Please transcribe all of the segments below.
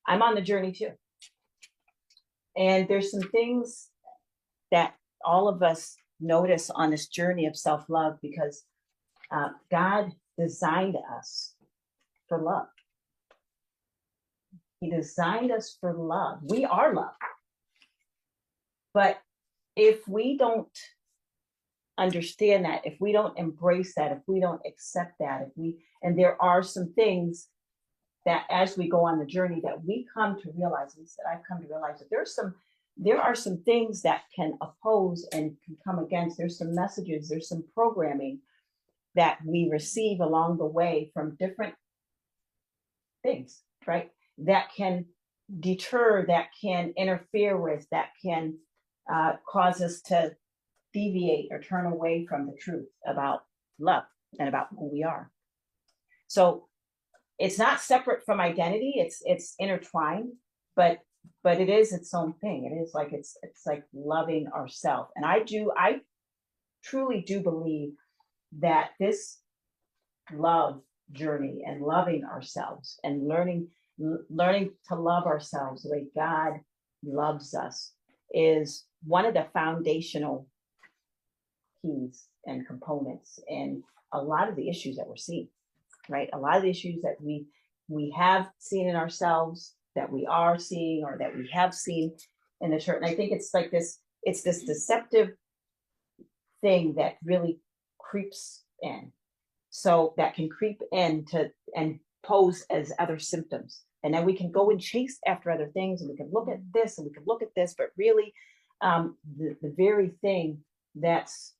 I'm on the journey too. And there's some things that all of us notice on this journey of self-love, because God designed us for love. He designed us for love. We are love. But if we don't understand that, if we don't embrace that, if we don't accept that, and there are some things that as we go on the journey that we come to realize, at least that I've come to realize, that there are some things that can oppose and can come against. There's some messages, there's some programming that we receive along the way from different things, right? That can deter, that can interfere with, that can cause us to deviate or turn away from the truth about love and about who we are. So it's not separate from identity, it's intertwined, but it is its own thing. It is like it's like loving ourselves. And I truly do believe that this love journey and loving ourselves and learning to love ourselves the way God loves us is one of the foundational keys and components in a lot of the issues that we're seeing, right? A lot of the issues that we have seen in ourselves, that we are seeing, or that we have seen in the church. And I think it's like this deceptive thing that really creeps in. So that can creep in and pose as other symptoms. And then we can go and chase after other things, and we can look at this and we can look at this, but really the very thing that's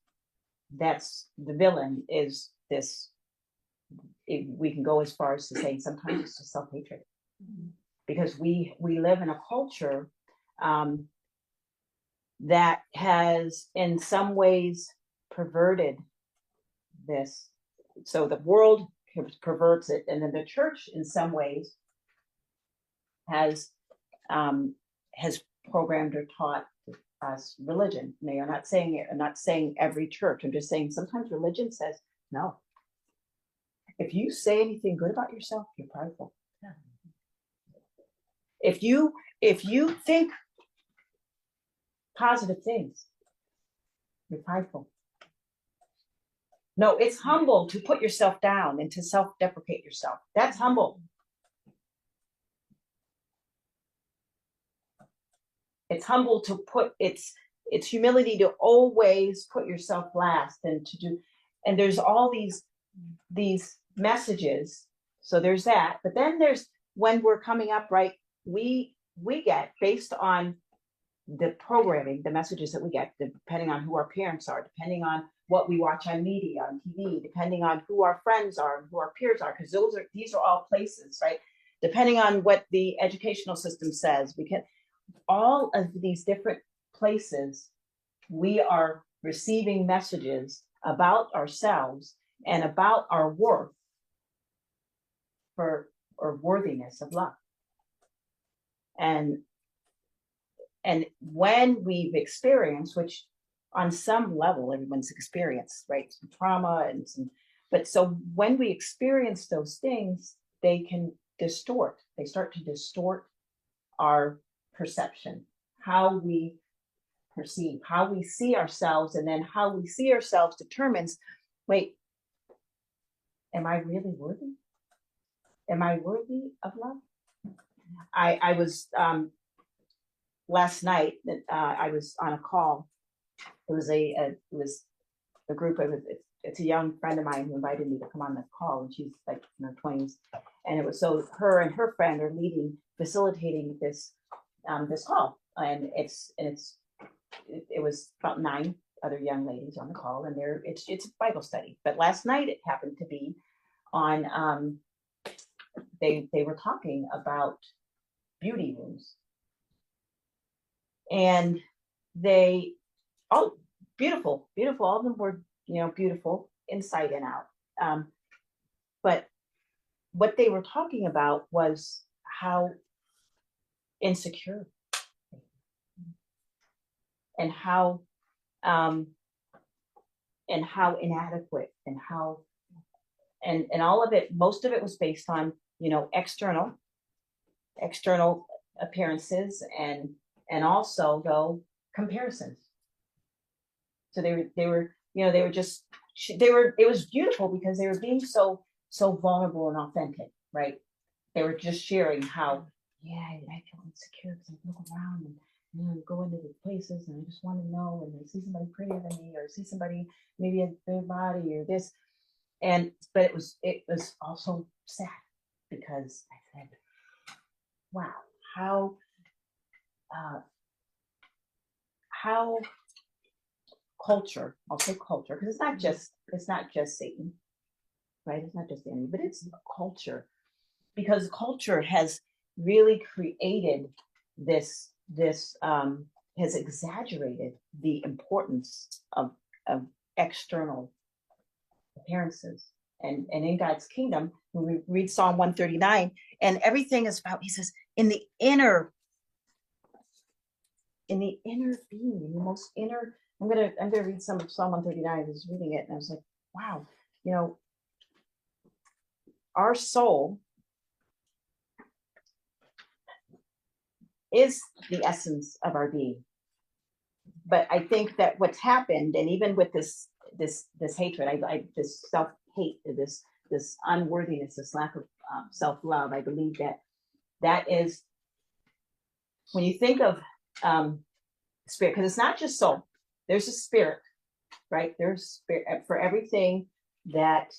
the villain is this. We can go as far as to saying sometimes it's just self-hatred, because we live in a culture that has in some ways perverted this. So the world perverts it, and then the church in some ways has programmed or taught us religion. Now, I'm not saying every church. I'm just saying sometimes religion says, no, if you say anything good about yourself, you're prideful. Yeah. If you think positive things, you're prideful. No, it's humble to put yourself down and to self-deprecate yourself. That's humble. It's humble to put, it's humility to always put yourself last and to do, and there's all these messages. So there's that, but then there's when we're coming up, right? We get, based on the programming, the messages that we get, depending on who our parents are, depending on what we watch on media, on TV, depending on who our friends are and who our peers are, because these are all places, right? Depending on what the educational system says, we can, all of these different places, we are receiving messages about ourselves and about our worth or worthiness of love. And when we've experienced, which on some level everyone's experienced, right, some trauma and some, but so when we experience those things, they can distort. They start to distort our perception, how we perceive, how we see ourselves, and then how we see ourselves determines, wait, am I really worthy? Am I worthy of love? I was last night. I was on a call. It was a group of it's a young friend of mine who invited me to come on the call, and she's like in her 20s, and it was so her and her friend are facilitating this call, and it was about 9 other young ladies on the call, and it's a Bible study. But last night it happened to be on they were talking about beauty rooms, and they beautiful, all of them were beautiful inside and out, but what they were talking about was how insecure and how inadequate and how and all of it, most of it was based on external external appearances and also though comparisons. So they were it was beautiful because they were being so vulnerable and authentic, right? They were just sharing how, yeah, I feel insecure because I look around and I go into the places and I just want to know, and I see somebody prettier than me, or see somebody maybe a their body or this, but it was also sad because I said, wow, uh, how culture, I'll say culture, because it's not just Satan, right? It's not just the enemy, but it's culture, because culture has really created this has exaggerated the importance of external appearances. And in God's kingdom, when we read Psalm 139, and everything is about, he says, in the inner being, in the most inner. I'm gonna read some of Psalm 139. I was reading it and I was like, wow, our soul is the essence of our being. But I think that what's happened, and even with this hatred, this self-hate, this unworthiness, this lack of self-love, I believe that is, when you think of spirit, because it's not just soul, there's a spirit, right? There's spirit for everything that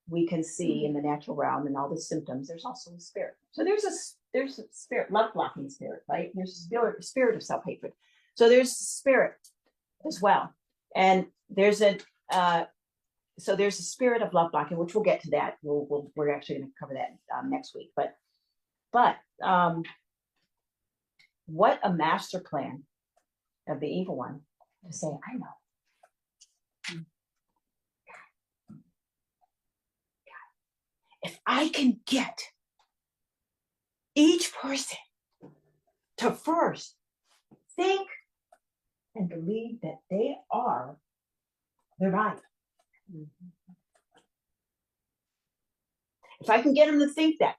we can see in the natural realm and all the symptoms. There's also a spirit. So there's a spirit, love blocking spirit, right? There's a spirit of self-hatred. So there's spirit as well, and there's a spirit of love blocking, which we'll get to that. We're actually going to cover that next week. But what a master plan of the evil one to say, I know. If I can get each person to first think and believe that they are the right. If I can get them to think that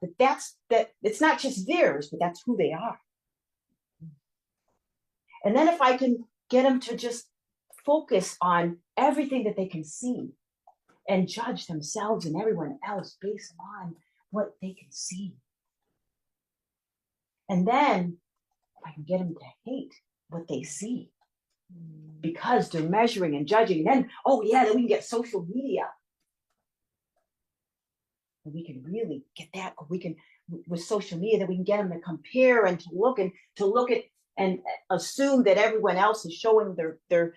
it's not just theirs, but that's who they are. And then if I can get them to just focus on everything that they can see and judge themselves and everyone else based on what they can see. And then if I can get them to hate what they see, because they're measuring and judging, and then, then we can get social media. And we can really get that. We can, with social media, that we can get them to compare and to look at and assume that everyone else is showing their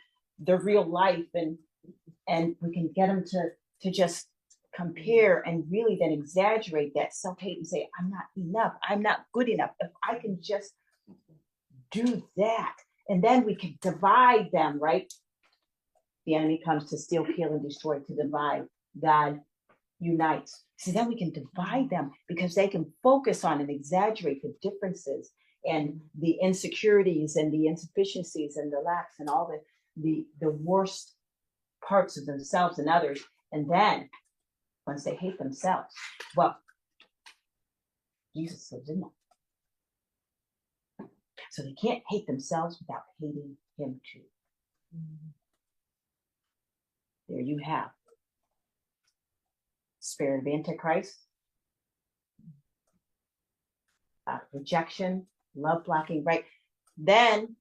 real life, and we can get them to just compare and really then exaggerate that self-hate and say, I'm not enough, I'm not good enough. If I can just do that, and then we can divide them, right? The enemy comes to steal, kill, and destroy, to divide. God unites. So then we can divide them, because they can focus on and exaggerate the differences and the insecurities and the insufficiencies and the lacks and all the worst parts of themselves and others. And then once they hate themselves, well, Jesus lives in them. So they can't hate themselves without hating him too. There you have spirit of Antichrist, rejection, love blocking, right? Then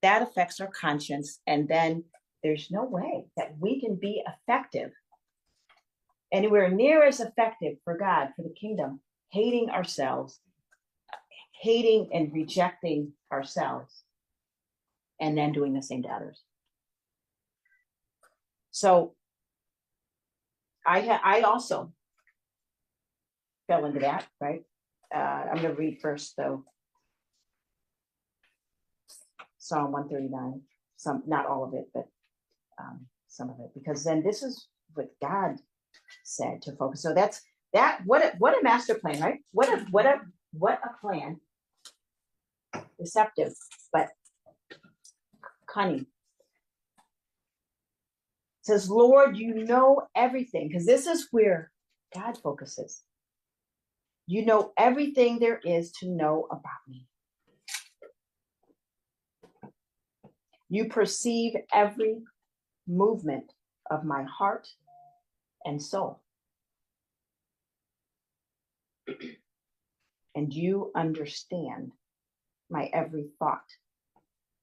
that affects our conscience, and then there's no way that we can be effective, anywhere near as effective for God, for the kingdom, hating ourselves, hating and rejecting ourselves, and then doing the same to others. So I also fell into that, right? I'm going to read first, though, Psalm 139, not all of it, but some of it, because then this is what God said to focus. So that's that. What a master plan, right? What a plan. Deceptive, but cunning. It says, Lord, you know everything, because this is where God focuses. You know everything there is to know about me. You perceive every movement of my heart and soul. And you understand my every thought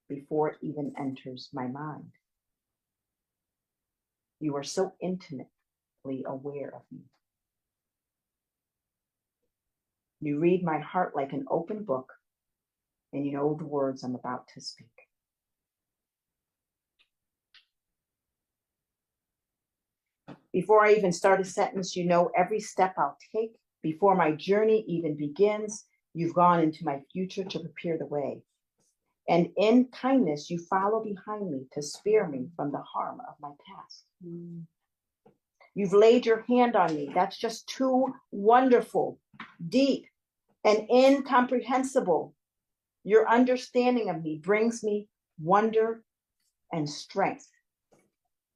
before it even enters my mind. You are so intimately aware of me. You read my heart like an open book, and you know the words I'm about to speak. Before I even start a sentence, you know every step I'll take. Before my journey even begins, you've gone into my future to prepare the way. And in kindness, you follow behind me to spare me from the harm of my past. You've laid your hand on me. That's just too wonderful, deep, and incomprehensible. Your understanding of me brings me wonder and strength.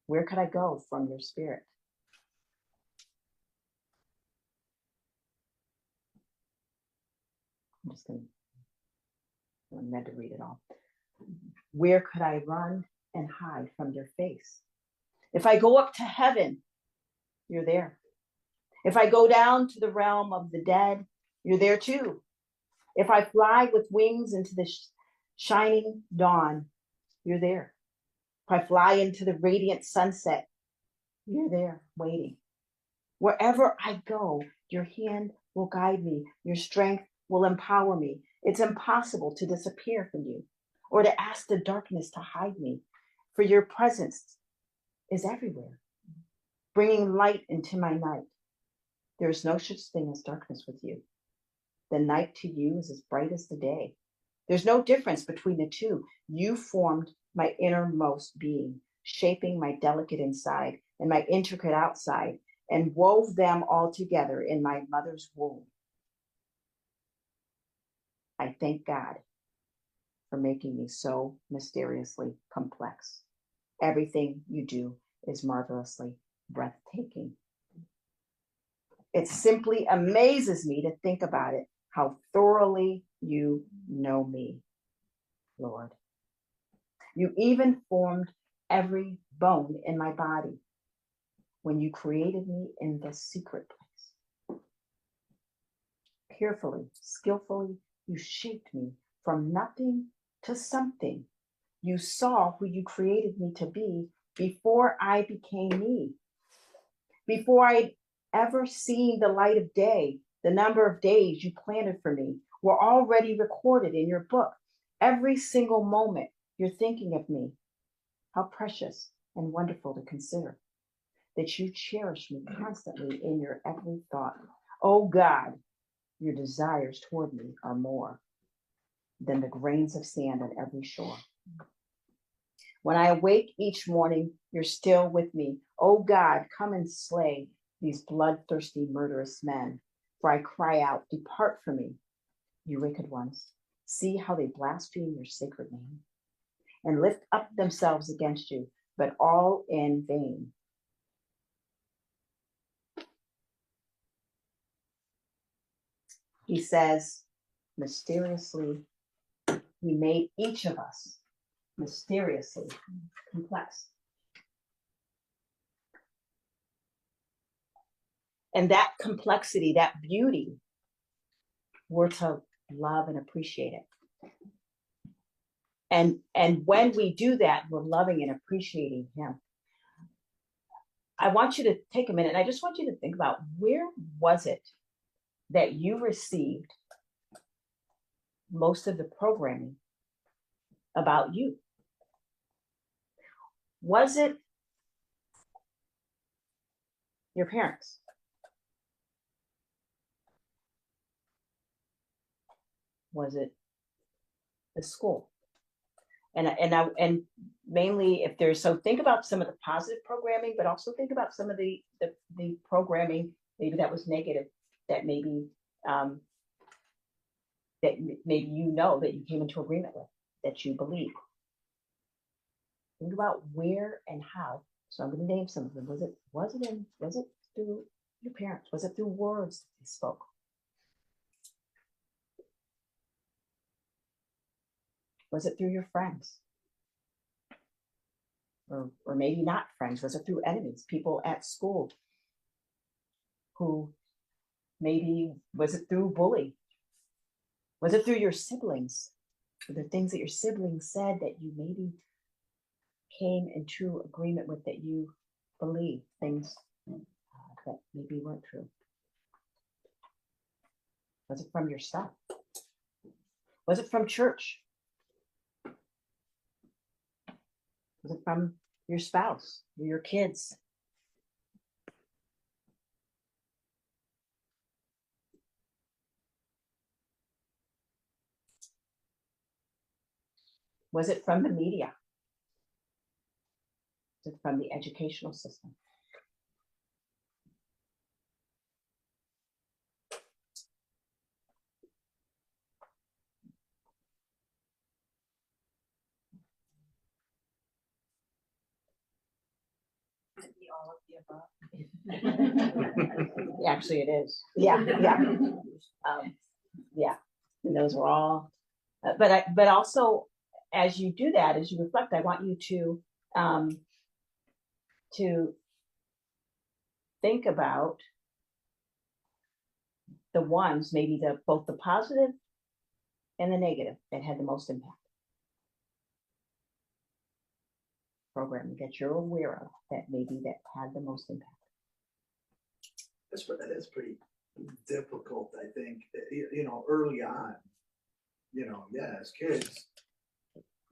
Where could I go from your spirit? I'm just going to, I'm meant to read it all. Where could I run and hide from your face? If I go up to heaven, you're there. If I go down to the realm of the dead, you're there too. If I fly with wings into the shining dawn, you're there. If I fly into the radiant sunset, you're there waiting. Wherever I go, your hand will guide me. Your strength will empower me. It's impossible to disappear from you or to ask the darkness to hide me, for your presence is everywhere, bringing light into my night. There is no such thing as darkness with you. The night to you is as bright as the day. There's no difference between the two. You formed my innermost being, shaping my delicate inside and my intricate outside, and wove them all together in my mother's womb. I thank God for making me so mysteriously complex. Everything you do is marvelously breathtaking. It simply amazes me to think about it, how thoroughly you know me, Lord. You even formed every bone in my body when you created me in the secret place. Carefully, skillfully, you shaped me from nothing to something. You saw who you created me to be before I became me. Before I'd ever seen the light of day, the number of days you planted for me were already recorded in your book. Every single moment you're thinking of me. How precious and wonderful to consider that you cherish me constantly in your every thought. Oh God, your desires toward me are more than the grains of sand on every shore. When I awake each morning, you're still with me. Oh God, come and slay these bloodthirsty, murderous men. For I cry out, depart from me, you wicked ones. See how they blaspheme your sacred name and lift up themselves against you, but all in vain. He says, mysteriously, he made each of us mysteriously complex. And that complexity, that beauty, we're to love and appreciate it. And when we do that, we're loving and appreciating him. I want you to take a minute, and I just want you to think about, where was it that you received most of the programming about you? Was it your parents? Was it the school? And mainly, if there's, so think about some of the positive programming, but also think about some of the programming maybe that was negative, that maybe that maybe you know that you came into agreement with, that you believe. Think about where and how. So I'm going to name some of them. Was it through your parents? Was it through words they spoke? Was it through your friends? Or maybe not friends? Was it through enemies, people at school who maybe, was it through bully? Was it through your siblings? The things that your siblings said that you maybe came into agreement with, that you believe, things that maybe weren't true? Was it from yourself? Was it from church? Was it from your spouse or your kids? Was it from the media? Was it from the educational system? All of the above. Actually, it is. Yeah. Yeah. And those were all. But also, as you do that, as you reflect, I want you to think about the ones, maybe both the positive and the negative, that had the most impact. Programming that you're aware of that had the most impact. That's pretty difficult, I think. Early on, as kids,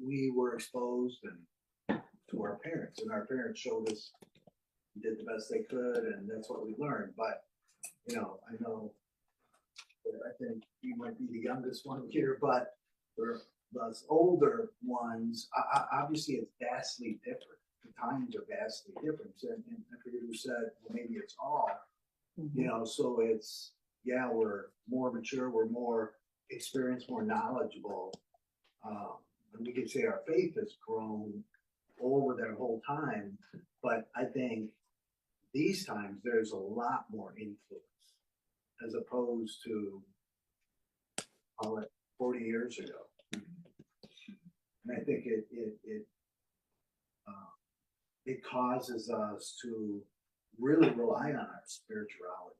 we were exposed to our parents, and our parents showed us, did the best they could, and that's what we learned. But I know that I think you might be the youngest one here, but for those older ones, obviously it's vastly different. The times are vastly different, and I forget who said, well, maybe it's all. So it's, we're more mature, we're more experienced, more knowledgeable. And we could say our faith has grown over that whole time, but I think these times there's a lot more influence as opposed to, call it 40 years ago. And I think it causes us to really rely on our spirituality.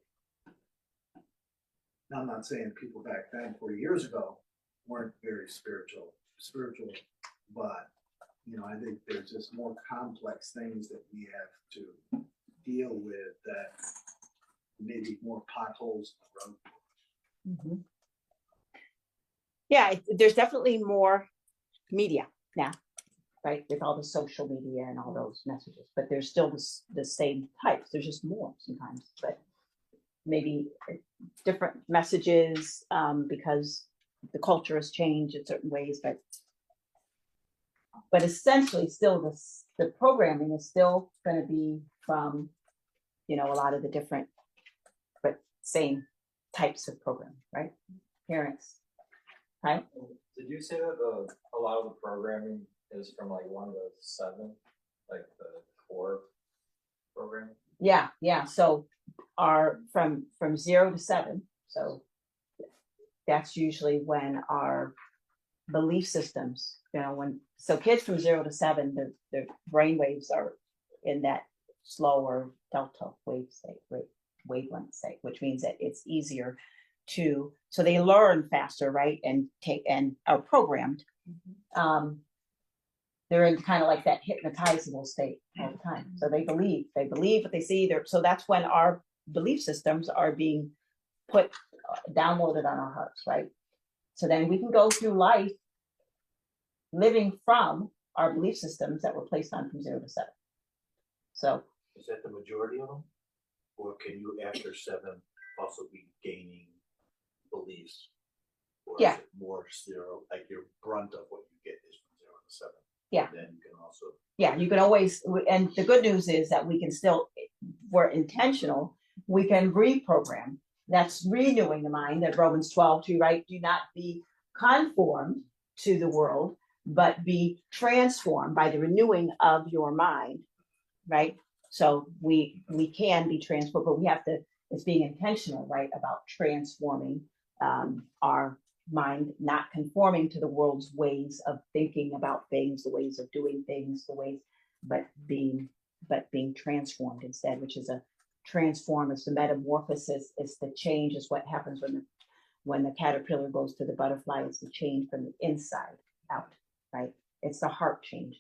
Now, I'm not saying people back then, 40 years ago, weren't very spiritual, but I think there's just more complex things that we have to deal with, that maybe more potholes in the road. Mm-hmm. Yeah, there's definitely more media now, right? With all the social media and all those messages, but there's still the same types. There's just more sometimes, but maybe different messages because the culture has changed in certain ways, but essentially still the programming is still going to be from, a lot of the different, but same types of programming, right? Parents, right? Did you say that a lot of the programming is from like 1 to 7, like the core programming? Yeah. So our from 0 to 7. So that's usually when our belief systems, so kids from 0 to 7, their brain waves are in that slower delta wavelength state, which means that it's easier so they learn faster, right? And are programmed. They're in kind of like that hypnotizable state all the time. So they believe what they see. So that's when our belief systems are being downloaded on our hearts, right? So then we can go through life living from our belief systems that were placed on from 0 to 7. So is that the majority of them? Or can you, after 7, also be gaining beliefs? Or is it more 0, like your brunt of what you get is from 0 to 7? Yeah. And then you can also. Yeah, you can always, and the good news is that we can still, we're intentional, we can reprogram. That's renewing the mind, that Romans 12:2, right? Do not be conformed to the world, but be transformed by the renewing of your mind, right? So we can be transformed, but we have to, it's being intentional, right, about transforming our mind not conforming to the world's ways of thinking about things, the ways of doing things, the ways, but being transformed instead, which is a transform. It's the metamorphosis. It's the change. Is what happens when the caterpillar goes to the butterfly. It's the change from the inside out, right? It's the heart change.